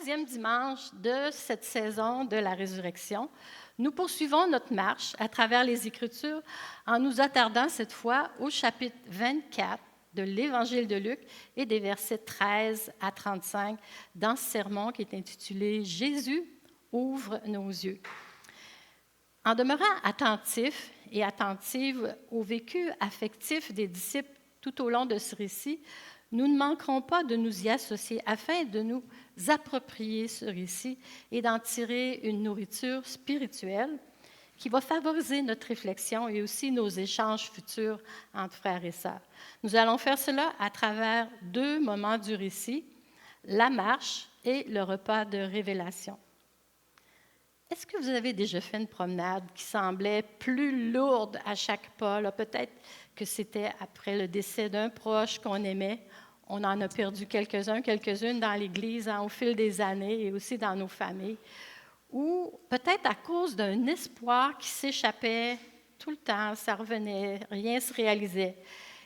troisième dimanche de cette saison de la résurrection, nous poursuivons notre marche à travers les Écritures en nous attardant cette fois au chapitre 24 de l'Évangile de Luc et des versets 13 à 35 dans ce sermon qui est intitulé « Jésus ouvre nos yeux ». En demeurant attentif et attentive au vécu affectif des disciples tout au long de ce récit, nous ne manquerons pas de nous y associer afin de nous approprier ce récit et d'en tirer une nourriture spirituelle qui va favoriser notre réflexion et aussi nos échanges futurs entre frères et sœurs. Nous allons faire cela à travers deux moments du récit, la marche et le repas de révélation. Est-ce que vous avez déjà fait une promenade qui semblait plus lourde à chaque pas? Là, peut-être que c'était après le décès d'un proche qu'on aimait. On en a perdu quelques-uns, quelques-unes dans l'Église au fil des années et aussi dans nos familles. Ou peut-être à cause d'un espoir qui s'échappait tout le temps, ça revenait, rien ne se réalisait.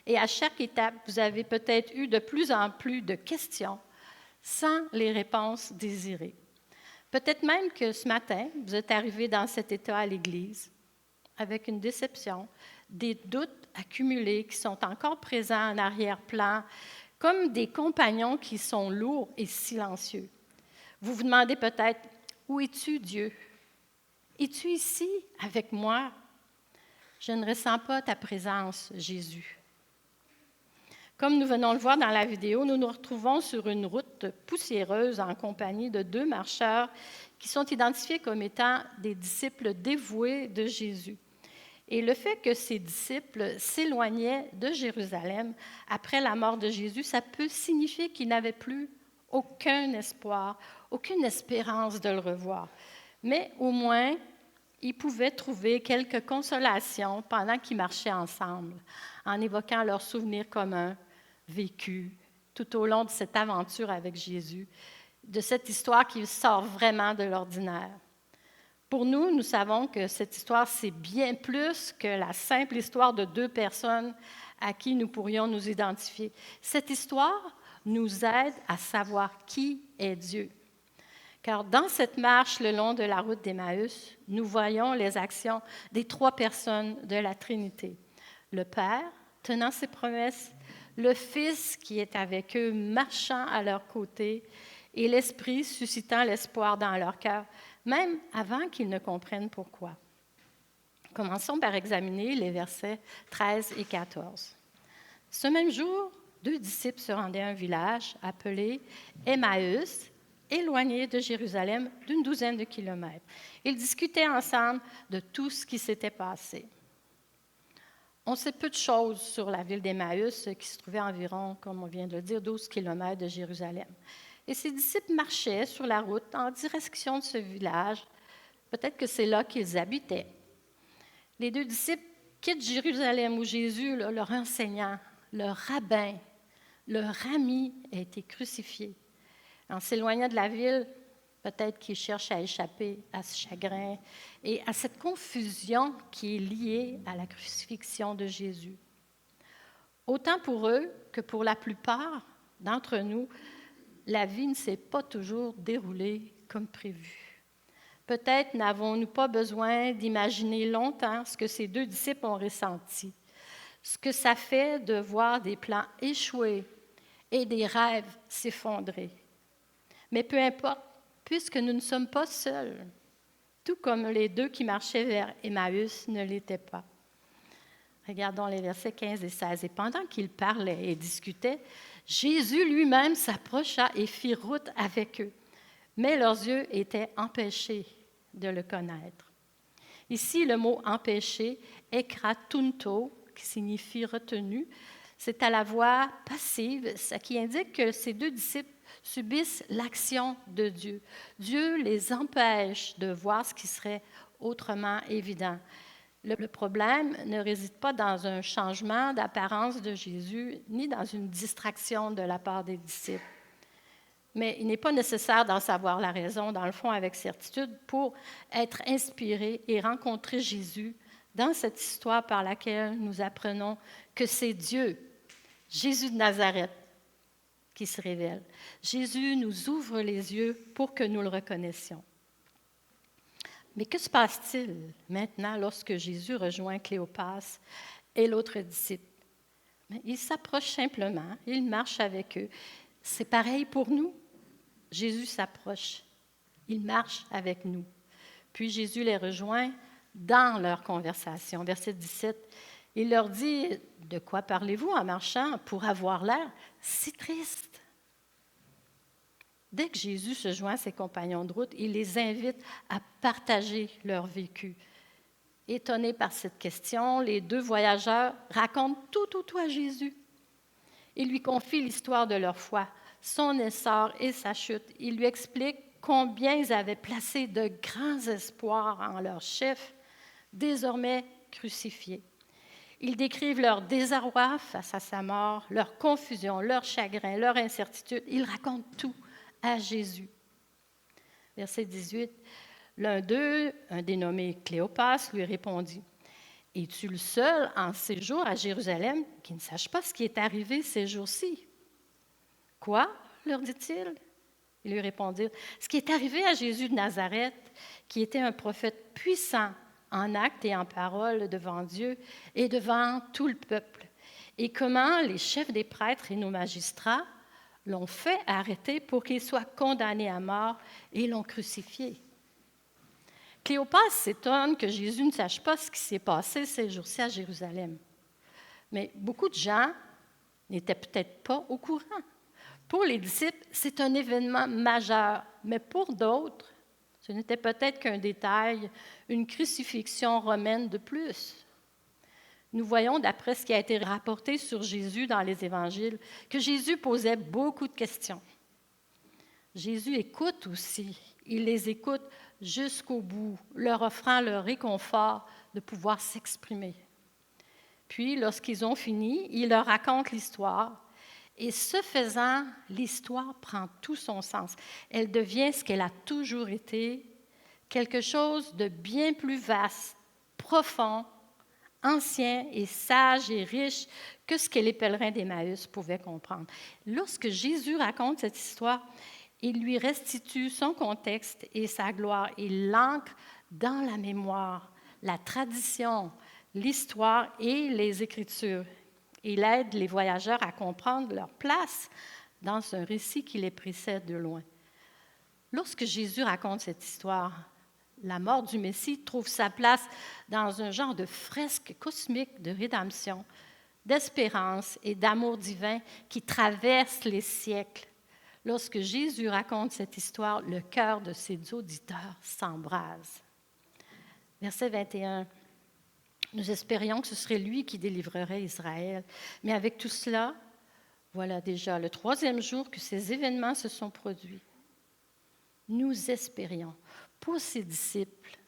Et à chaque étape, vous avez peut-être eu de plus en plus de questions sans les réponses désirées. Peut-être même que ce matin, vous êtes arrivé dans cet état à l'Église avec une déception, des doutes accumulés qui sont encore présents en arrière-plan, comme des compagnons qui sont lourds et silencieux. Vous vous demandez peut-être, où es-tu, Dieu? Es-tu ici avec moi? Je ne ressens pas ta présence, Jésus. Comme nous venons le voir dans la vidéo, nous nous retrouvons sur une route poussiéreuse en compagnie de deux marcheurs qui sont identifiés comme étant des disciples dévoués de Jésus. Et le fait que ces disciples s'éloignaient de Jérusalem après la mort de Jésus, ça peut signifier qu'ils n'avaient plus aucun espoir, aucune espérance de le revoir. Mais au moins, ils pouvaient trouver quelques consolations pendant qu'ils marchaient ensemble, en évoquant leurs souvenirs communs vécus tout au long de cette aventure avec Jésus, de cette histoire qui sort vraiment de l'ordinaire. Pour nous, nous savons que cette histoire, c'est bien plus que la simple histoire de deux personnes à qui nous pourrions nous identifier. Cette histoire nous aide à savoir qui est Dieu. Car dans cette marche le long de la route d'Emmaüs, nous voyons les actions des trois personnes de la Trinité. Le Père, tenant ses promesses, le Fils qui est avec eux, marchant à leur côté, et l'Esprit suscitant l'espoir dans leur cœur, même avant qu'ils ne comprennent pourquoi. Commençons par examiner les versets 13 et 14. Ce même jour, deux disciples se rendaient à un village appelé Emmaüs, éloigné de Jérusalem d'une douzaine de kilomètres. Ils discutaient ensemble de tout ce qui s'était passé. On sait peu de choses sur la ville d'Emmaüs, qui se trouvait à environ, comme on vient de le dire, 12 kilomètres de Jérusalem. Et ces disciples marchaient sur la route en direction de ce village. Peut-être que c'est là qu'ils habitaient. Les deux disciples quittent Jérusalem où Jésus, leur enseignant, leur rabbin, leur ami, a été crucifié. En s'éloignant de la ville, peut-être qu'ils cherchent à échapper à ce chagrin et à cette confusion qui est liée à la crucifixion de Jésus. Autant pour eux que pour la plupart d'entre nous, la vie ne s'est pas toujours déroulée comme prévu. Peut-être n'avons-nous pas besoin d'imaginer longtemps ce que ces deux disciples ont ressenti, ce que ça fait de voir des plans échouer et des rêves s'effondrer. Mais peu importe, puisque nous ne sommes pas seuls, tout comme les deux qui marchaient vers Emmaüs ne l'étaient pas. Regardons les versets 15 et 16. Et pendant qu'ils parlaient et discutaient, Jésus lui-même s'approcha et fit route avec eux. Mais leurs yeux étaient empêchés de le connaître. Ici, le mot « empêché » est « kratunto », qui signifie « retenu ». C'est à la voix passive, ce qui indique que ces deux disciples subissent l'action de Dieu. Dieu les empêche de voir ce qui serait autrement évident. Le problème ne réside pas dans un changement d'apparence de Jésus, ni dans une distraction de la part des disciples. Mais il n'est pas nécessaire d'en savoir la raison, dans le fond, avec certitude, pour être inspiré et rencontrer Jésus dans cette histoire par laquelle nous apprenons que c'est Dieu, Jésus de Nazareth, qui se révèle. Jésus nous ouvre les yeux pour que nous le reconnaissions. Mais que se passe-t-il maintenant lorsque Jésus rejoint Cléopas et l'autre disciple? Il s'approche simplement, il marche avec eux. C'est pareil pour nous. Jésus s'approche, il marche avec nous. Puis Jésus les rejoint dans leur conversation. Verset 17, il leur dit, « De quoi parlez-vous en marchant pour avoir l'air si triste? » Dès que Jésus se joint à ses compagnons de route, il les invite à partager leur vécu. Étonnés par cette question, les deux voyageurs racontent tout à Jésus. Ils lui confient l'histoire de leur foi, son essor et sa chute. Ils lui expliquent combien ils avaient placé de grands espoirs en leur chef, désormais crucifié. Ils décrivent leur désarroi face à sa mort, leur confusion, leur chagrin, leur incertitude. Ils racontent tout à Jésus. Verset 18, l'un d'eux, un dénommé Cléopas, lui répondit, « Es-tu le seul en séjour à Jérusalem qui ne sache pas ce qui est arrivé ces jours-ci? » « Quoi? » leur dit-il. Ils lui répondirent, « Ce qui est arrivé à Jésus de Nazareth, qui était un prophète puissant en actes et en paroles devant Dieu et devant tout le peuple, et comment les chefs des prêtres et nos magistrats l'ont fait arrêter pour qu'il soit condamné à mort et l'ont crucifié. » Cléopas s'étonne que Jésus ne sache pas ce qui s'est passé ces jours-ci à Jérusalem. Mais beaucoup de gens n'étaient peut-être pas au courant. Pour les disciples, c'est un événement majeur, mais pour d'autres, ce n'était peut-être qu'un détail, une crucifixion romaine de plus. Nous voyons, d'après ce qui a été rapporté sur Jésus dans les évangiles, que Jésus posait beaucoup de questions. Jésus écoute aussi, il les écoute jusqu'au bout, leur offrant le réconfort de pouvoir s'exprimer. Puis, lorsqu'ils ont fini, il leur raconte l'histoire. Et ce faisant, l'histoire prend tout son sens. Elle devient ce qu'elle a toujours été, quelque chose de bien plus vaste, profond, ancien et sage et riche que ce que les pèlerins d'Emmaüs pouvaient comprendre. Lorsque Jésus raconte cette histoire, il lui restitue son contexte et sa gloire. Il l'ancre dans la mémoire, la tradition, l'histoire et les Écritures. Il aide les voyageurs à comprendre leur place dans un récit qui les précède de loin. Lorsque Jésus raconte cette histoire, la mort du Messie trouve sa place dans un genre de fresque cosmique de rédemption, d'espérance et d'amour divin qui traverse les siècles. Lorsque Jésus raconte cette histoire, le cœur de ses auditeurs s'embrase. Verset 21. Nous espérions que ce serait lui qui délivrerait Israël. Mais avec tout cela, voilà déjà le 3e jour que ces événements se sont produits. Nous espérions. Pour ses disciples,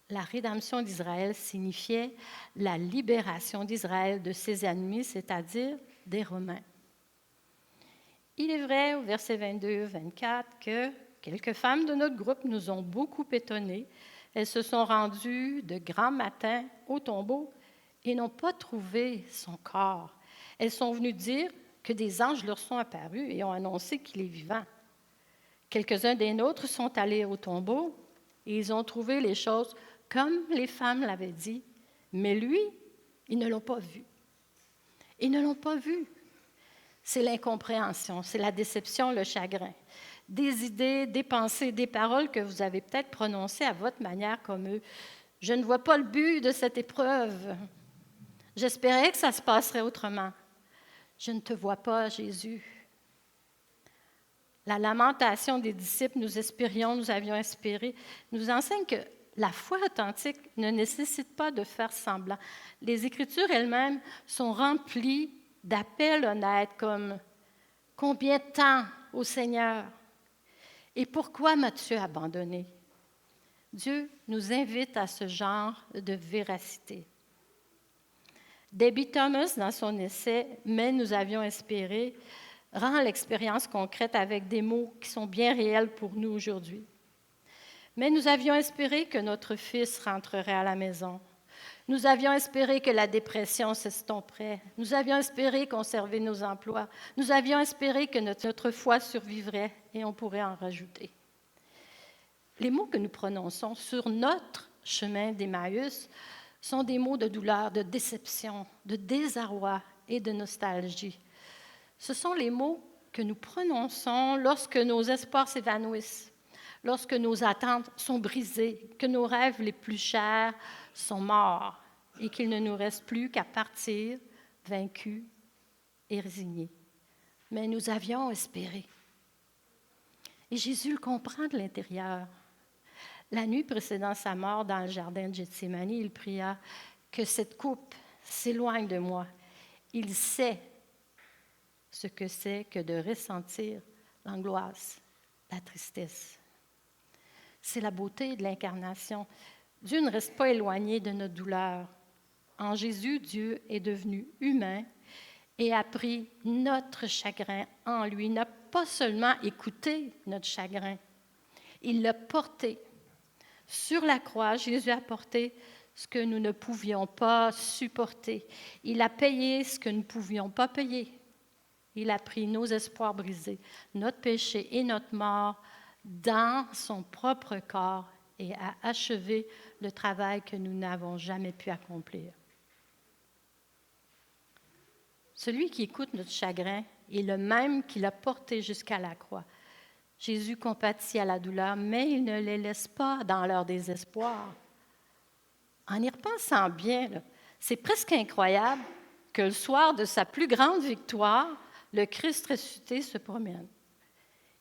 la rédemption d'Israël signifiait la libération d'Israël de ses ennemis, c'est-à-dire des Romains. Il est vrai, au verset 22-24, que quelques femmes de notre groupe nous ont beaucoup étonnés. Elles se sont rendues de grand matin au tombeau et n'ont pas trouvé son corps. Elles sont venues dire que des anges leur sont apparus et ont annoncé qu'il est vivant. Quelques-uns des nôtres sont allés au tombeau et ils ont trouvé les choses comme les femmes l'avaient dit, mais lui, ils ne l'ont pas vu. Ils ne l'ont pas vu. C'est l'incompréhension, c'est la déception, le chagrin. Des idées, des pensées, des paroles que vous avez peut-être prononcées à votre manière comme eux. Je ne vois pas le but de cette épreuve. J'espérais que ça se passerait autrement. Je ne te vois pas, Jésus. La lamentation des disciples, nous espérions, nous avions espéré, nous enseigne que la foi authentique ne nécessite pas de faire semblant. Les Écritures elles-mêmes sont remplies d'appels honnêtes comme « Combien de temps, ô Seigneur? Et pourquoi m'as-tu abandonné? » Dieu nous invite à ce genre de véracité. Debbie Thomas, dans son essai « Mais nous avions espéré », rend l'expérience concrète avec des mots qui sont bien réels pour nous aujourd'hui. Mais nous avions espéré que notre fils rentrerait à la maison. Nous avions espéré que la dépression s'estomperait. Nous avions espéré conserver nos emplois. Nous avions espéré que notre foi survivrait et on pourrait en rajouter. Les mots que nous prononçons sur notre chemin d'Emmaüs sont des mots de douleur, de déception, de désarroi et de nostalgie. Ce sont les mots que nous prononçons lorsque nos espoirs s'évanouissent, lorsque nos attentes sont brisées, que nos rêves les plus chers sont morts et qu'il ne nous reste plus qu'à partir, vaincus et résignés. Mais nous avions espéré. Et Jésus le comprend de l'intérieur. La nuit précédant sa mort dans le jardin de Gethsémani, il pria que cette coupe s'éloigne de moi. Il sait ce que c'est que de ressentir l'angoisse, la tristesse. C'est la beauté de l'incarnation. Dieu ne reste pas éloigné de notre douleur. En Jésus, Dieu est devenu humain et a pris notre chagrin en lui. Il n'a pas seulement écouté notre chagrin, il l'a porté. Sur la croix, Jésus a porté ce que nous ne pouvions pas supporter. Il a payé ce que nous ne pouvions pas payer. Il a pris nos espoirs brisés, notre péché et notre mort dans son propre corps et a achevé le travail que nous n'avons jamais pu accomplir. Celui qui écoute notre chagrin est le même qui l'a porté jusqu'à la croix. Jésus compatit à la douleur, mais il ne les laisse pas dans leur désespoir. En y repensant bien, c'est presque incroyable que le soir de sa plus grande victoire, le Christ ressuscité se promène.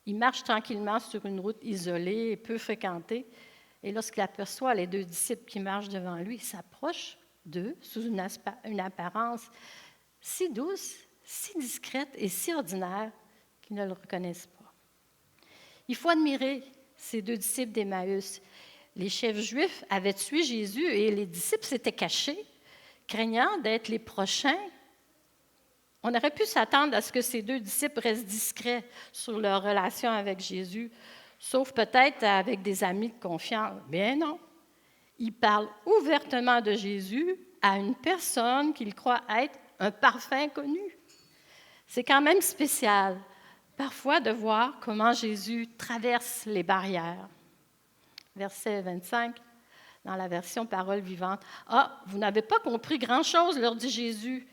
Il marche tranquillement sur une route isolée et peu fréquentée, et lorsqu'il aperçoit les deux disciples qui marchent devant lui, il s'approche d'eux sous une apparence si douce, si discrète et si ordinaire qu'ils ne le reconnaissent pas. Il faut admirer ces deux disciples d'Emmaüs. Les chefs juifs avaient tué Jésus et les disciples s'étaient cachés, craignant d'être les prochains. On aurait pu s'attendre à ce que ces deux disciples restent discrets sur leur relation avec Jésus, sauf peut-être avec des amis de confiance. Bien non. Ils parlent ouvertement de Jésus à une personne qu'ils croient être un parfum inconnu. C'est quand même spécial, parfois, de voir comment Jésus traverse les barrières. Verset 25, dans la version Parole vivante. « Ah, vous n'avez pas compris grand-chose, leur dit Jésus,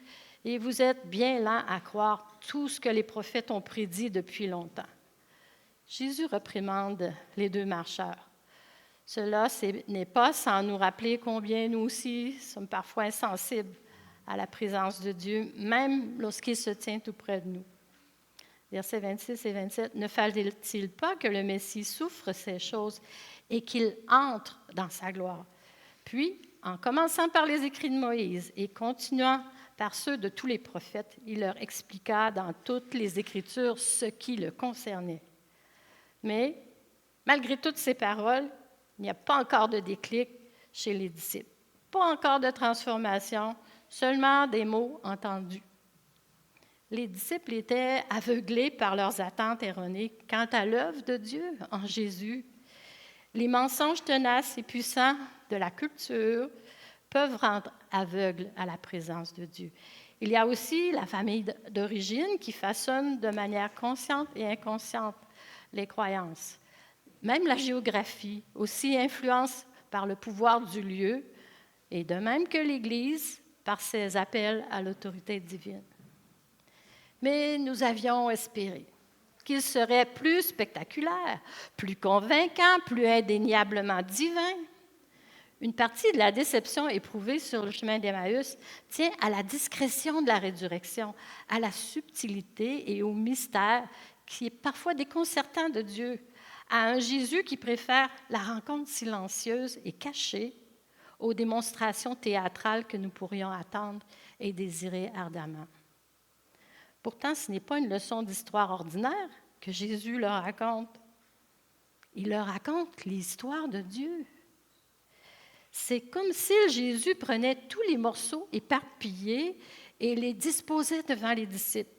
et vous êtes bien lents à croire tout ce que les prophètes ont prédit depuis longtemps. » Jésus réprimande les deux marcheurs. Cela n'est pas sans nous rappeler combien nous aussi sommes parfois insensibles à la présence de Dieu, même lorsqu'il se tient tout près de nous. Versets 26 et 27, « Ne fallait-il pas que le Messie souffre ces choses et qu'il entre dans sa gloire? » Puis, en commençant par les écrits de Moïse et continuant par ceux de tous les prophètes, il leur expliqua dans toutes les Écritures ce qui le concernait. Mais, malgré toutes ces paroles, il n'y a pas encore de déclic chez les disciples. Pas encore de transformation, seulement des mots entendus. Les disciples étaient aveuglés par leurs attentes erronées quant à l'œuvre de Dieu en Jésus. Les mensonges tenaces et puissants de la culture peuvent rendre aveugles à la présence de Dieu. Il y a aussi la famille d'origine qui façonne de manière consciente et inconsciente les croyances. Même la géographie aussi influence par le pouvoir du lieu et de même que l'Église par ses appels à l'autorité divine. Mais nous avions espéré qu'il serait plus spectaculaire, plus convaincant, plus indéniablement divin. Une partie de la déception éprouvée sur le chemin d'Emmaüs tient à la discrétion de la résurrection, à la subtilité et au mystère qui est parfois déconcertant de Dieu, à un Jésus qui préfère la rencontre silencieuse et cachée aux démonstrations théâtrales que nous pourrions attendre et désirer ardemment. Pourtant, ce n'est pas une leçon d'histoire ordinaire que Jésus leur raconte. Il leur raconte l'histoire de Dieu. C'est comme si Jésus prenait tous les morceaux éparpillés et les disposait devant les disciples.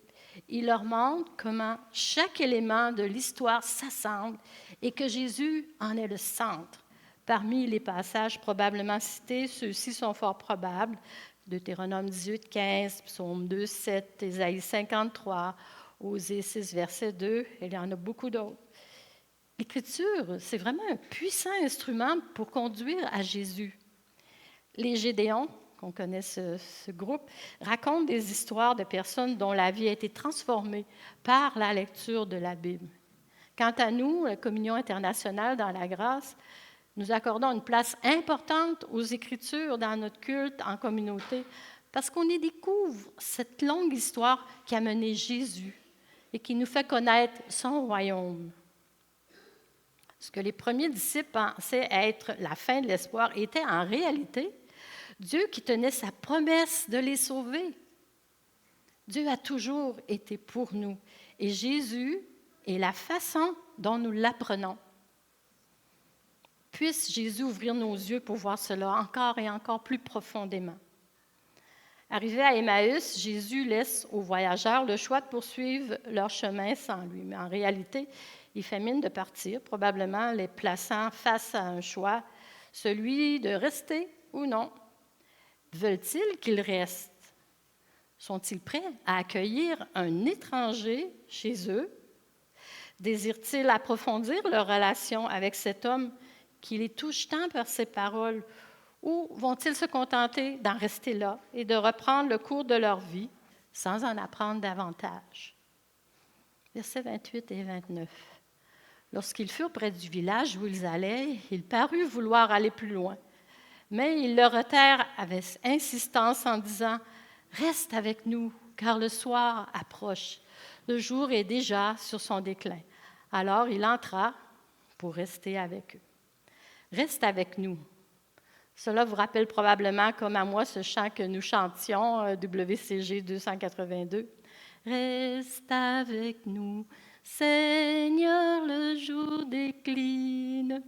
Il leur montre comment chaque élément de l'histoire s'assemble et que Jésus en est le centre, Parmi les passages probablement cités, ceux-ci sont fort probables. Deutéronome 18, 15, Psaume 2, 7, Ésaïe 53, Osée 6, verset 2, et il y en a beaucoup d'autres. L'Écriture, c'est vraiment un puissant instrument pour conduire à Jésus. Les Gédéons, qu'on connaît ce groupe, racontent des histoires de personnes dont la vie a été transformée par la lecture de la Bible. Quant à nous, la Communion internationale dans la grâce, nous accordons une place importante aux Écritures dans notre culte en communauté parce qu'on y découvre cette longue histoire qui a mené Jésus et qui nous fait connaître son royaume. Ce que les premiers disciples pensaient être la fin de l'espoir était en réalité Dieu qui tenait sa promesse de les sauver. Dieu a toujours été pour nous et Jésus est la façon dont nous l'apprenons. Puisse Jésus ouvrir nos yeux pour voir cela encore et encore plus profondément. Arrivé à Emmaüs, Jésus laisse aux voyageurs le choix de poursuivre leur chemin sans lui. Mais en réalité, il fait mine de partir, probablement les plaçant face à un choix, celui de rester ou non. Veulent-ils qu'ils restent? Sont-ils prêts à accueillir un étranger chez eux? Désirent-ils approfondir leur relation avec cet homme qui les touche tant par ses paroles, ou vont-ils se contenter d'en rester là et de reprendre le cours de leur vie sans en apprendre davantage? Versets 28 et 29. Lorsqu'ils furent près du village où ils allaient, il parut vouloir aller plus loin. Mais ils le retinrent avec insistance en disant « Reste avec nous, car le soir approche. Le jour est déjà sur son déclin. » Alors il entra pour rester avec eux. Reste avec nous. Cela vous rappelle probablement, comme à moi, ce chant que nous chantions, WCG 282. Reste avec nous, Seigneur, le jour décline.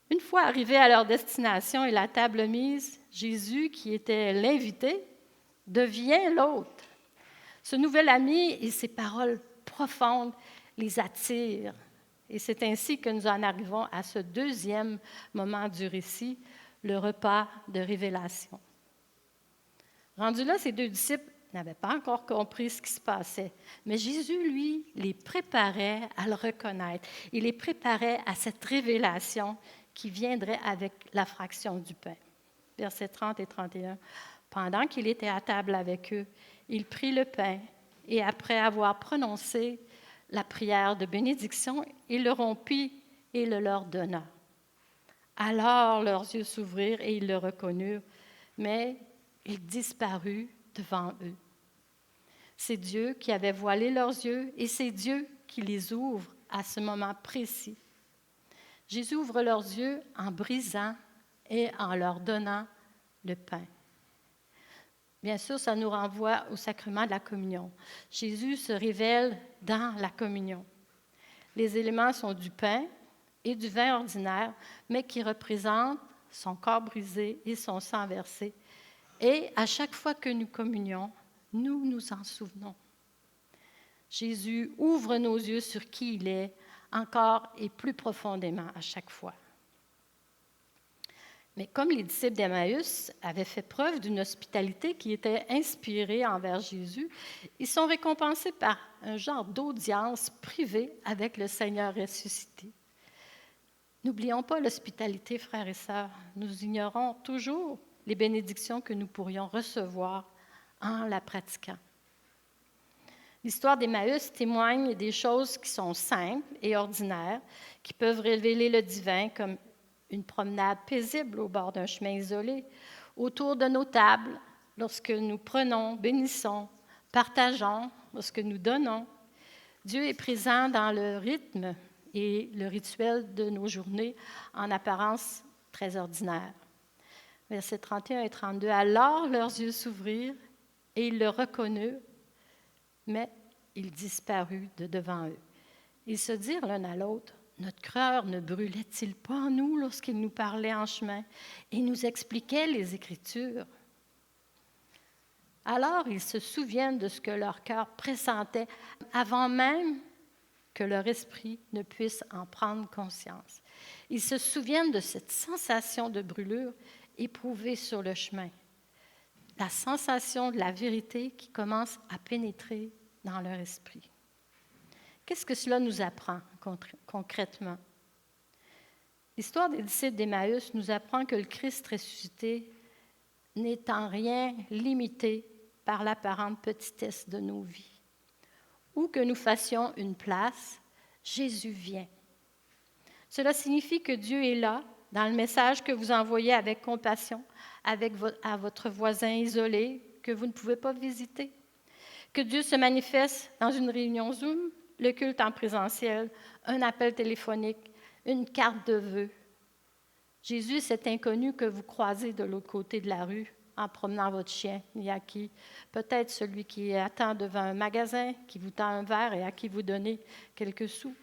Une fois arrivés à leur destination et la table mise, Jésus, qui était l'invité, devient l'hôte. Ce nouvel ami et ses paroles profondes les attirent. Et c'est ainsi que nous en arrivons à ce deuxième moment du récit, le repas de révélation. Rendus là, ces deux disciples n'avaient pas encore compris ce qui se passait, mais Jésus, lui, les préparait à le reconnaître. Il les préparait à cette révélation qui viendrait avec la fraction du pain. Versets 30 et 31. Pendant qu'il était à table avec eux, il prit le pain et après avoir prononcé la prière de bénédiction, il le rompit et le leur donna. Alors leurs yeux s'ouvrirent et ils le reconnurent, mais il disparut devant eux. C'est Dieu qui avait voilé leurs yeux et c'est Dieu qui les ouvre à ce moment précis. Jésus ouvre leurs yeux en brisant et en leur donnant le pain. Bien sûr, ça nous renvoie au sacrement de la communion. Jésus se révèle dans la communion. Les éléments sont du pain et du vin ordinaire, mais qui représentent son corps brisé et son sang versé. Et à chaque fois que nous communions, nous nous en souvenons. Jésus ouvre nos yeux sur qui il est, encore et plus profondément à chaque fois. Mais comme les disciples d'Emmaüs avaient fait preuve d'une hospitalité qui était inspirée envers Jésus, ils sont récompensés par un genre d'audience privée avec le Seigneur ressuscité. N'oublions pas l'hospitalité, frères et sœurs. Nous ignorons toujours les bénédictions que nous pourrions recevoir en la pratiquant. L'histoire d'Emmaüs témoigne des choses qui sont simples et ordinaires, qui peuvent révéler le divin, comme une promenade paisible au bord d'un chemin isolé, autour de nos tables, lorsque nous prenons, bénissons, partageons, lorsque nous donnons. Dieu est présent dans le rythme et le rituel de nos journées, en apparence très ordinaires. Versets 31 et 32. Alors leurs yeux s'ouvrirent et ils le reconnurent, mais il disparut de devant eux. Ils se dirent l'un à l'autre, « Notre cœur ne brûlait-il pas en nous lorsqu'il nous parlait en chemin et nous expliquait les Écritures? » Alors ils se souviennent de ce que leur cœur pressentait avant même que leur esprit ne puisse en prendre conscience. Ils se souviennent de cette sensation de brûlure éprouvée sur le chemin, la sensation de la vérité qui commence à pénétrer dans leur esprit. Qu'est-ce que cela nous apprend concrètement? L'histoire des disciples d'Emmaüs nous apprend que le Christ ressuscité n'est en rien limité par l'apparente petitesse de nos vies. Où que nous fassions une place, Jésus vient. Cela signifie que Dieu est là, dans le message que vous envoyez avec compassion à votre voisin isolé que vous ne pouvez pas visiter. Que Dieu se manifeste dans une réunion Zoom, le culte en présentiel, un appel téléphonique, une carte de vœux. Jésus, cet inconnu que vous croisez de l'autre côté de la rue en promenant votre chien, Miyaki, peut-être celui qui attend devant un magasin, qui vous tend un verre et à qui vous donnez quelques sous.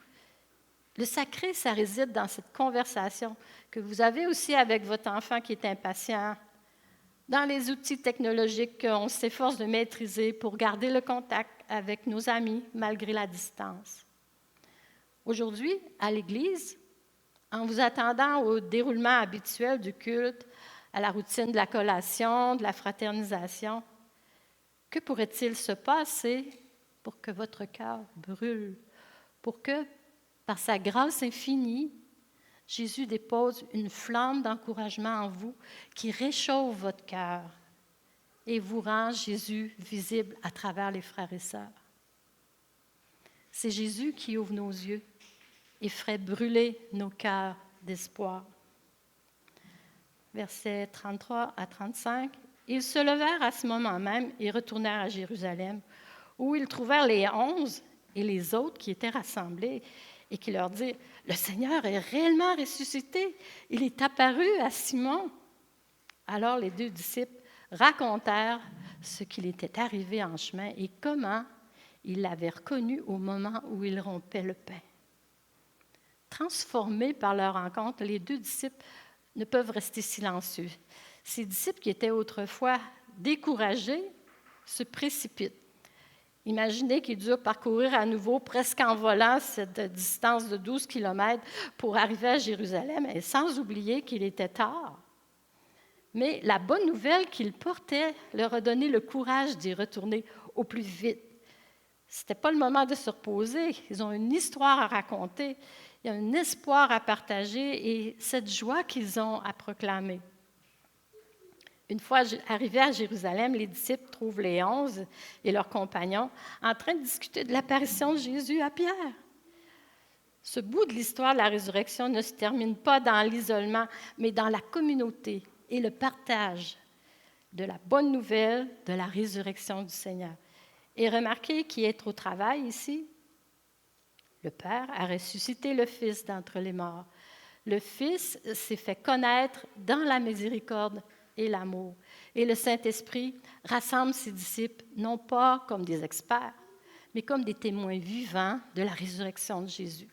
Le sacré, ça réside dans cette conversation que vous avez aussi avec votre enfant qui est impatient, dans les outils technologiques qu'on s'efforce de maîtriser pour garder le contact avec nos amis malgré la distance. Aujourd'hui, à l'Église, en vous attendant au déroulement habituel du culte, à la routine de la collation, de la fraternisation, que pourrait-il se passer pour que votre cœur brûle, pour que, par sa grâce infinie, Jésus dépose une flamme d'encouragement en vous qui réchauffe votre cœur et vous rend Jésus visible à travers les frères et sœurs. C'est Jésus qui ouvre nos yeux et ferait brûler nos cœurs d'espoir. Versets 33 à 35. Ils se levèrent à ce moment même et retournèrent à Jérusalem, où ils trouvèrent les 11 et les autres qui étaient rassemblés et qui leur dirent « Le Seigneur est réellement ressuscité, il est apparu à Simon. » Alors les 2 disciples racontèrent ce qu'il était arrivé en chemin et comment ils l'avaient reconnu au moment où ils rompaient le pain. Transformés par leur rencontre, les 2 disciples ne peuvent rester silencieux. Ces disciples qui étaient autrefois découragés se précipitent. Imaginez qu'ils durent parcourir à nouveau, presque en volant, cette distance de 12 kilomètres pour arriver à Jérusalem, et sans oublier qu'il était tard. Mais la bonne nouvelle qu'ils portaient leur a donné le courage d'y retourner au plus vite. Ce n'était pas le moment de se reposer. Ils ont une histoire à raconter, il y a un espoir à partager et cette joie qu'ils ont à proclamer. Une fois arrivés à Jérusalem, les disciples trouvent les 11 et leurs compagnons en train de discuter de l'apparition de Jésus à Pierre. Ce bout de l'histoire de la résurrection ne se termine pas dans l'isolement, mais dans la communauté et le partage de la bonne nouvelle de la résurrection du Seigneur. Et remarquez qui est au travail ici. Le Père a ressuscité le Fils d'entre les morts. Le Fils s'est fait connaître dans la miséricorde et l'amour. Et le Saint-Esprit rassemble ses disciples, non pas comme des experts, mais comme des témoins vivants de la résurrection de Jésus.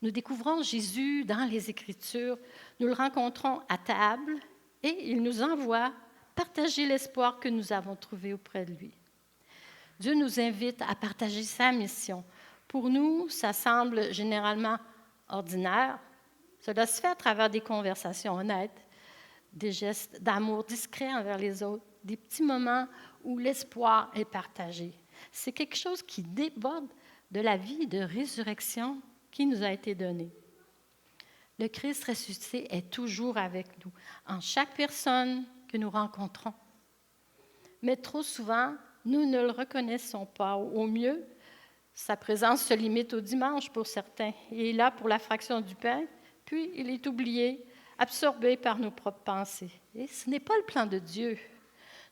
Nous découvrons Jésus dans les Écritures, nous le rencontrons à table et il nous envoie partager l'espoir que nous avons trouvé auprès de lui. Dieu nous invite à partager sa mission. Pour nous, ça semble généralement ordinaire. Cela se fait à travers des conversations honnêtes, des gestes d'amour discrets envers les autres, des petits moments où l'espoir est partagé. C'est quelque chose qui déborde de la vie de résurrection qui nous a été donnée. Le Christ ressuscité est toujours avec nous, en chaque personne que nous rencontrons. Mais trop souvent, nous ne le reconnaissons pas. Au mieux, sa présence se limite au dimanche pour certains. Il est là pour la fraction du pain, puis il est oublié, absorbé par nos propres pensées. Et ce n'est pas le plan de Dieu.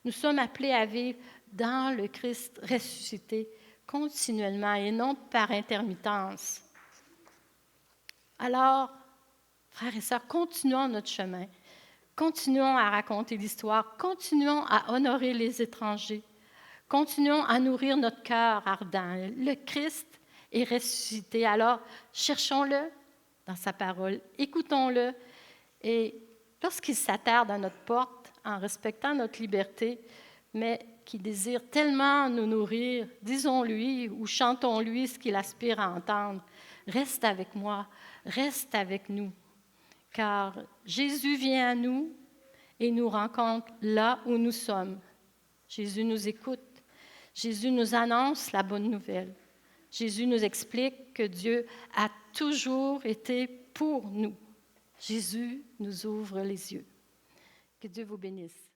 Nous sommes appelés à vivre dans le Christ ressuscité continuellement et non par intermittence. Alors, frères et sœurs, continuons notre chemin. Continuons à raconter l'histoire. Continuons à honorer les étrangers. Continuons à nourrir notre cœur ardent. Le Christ est ressuscité. Alors, cherchons-le dans sa parole. Écoutons-le. Et lorsqu'il s'attarde à notre porte, en respectant notre liberté, mais qui désire tellement nous nourrir, disons-lui ou chantons-lui ce qu'il aspire à entendre. reste avec moi, reste avec nous, car Jésus vient à nous et nous rencontre là où nous sommes. Jésus nous écoute. Jésus nous annonce la bonne nouvelle. Jésus nous explique que Dieu a toujours été pour nous. Jésus nous ouvre les yeux. Que Dieu vous bénisse.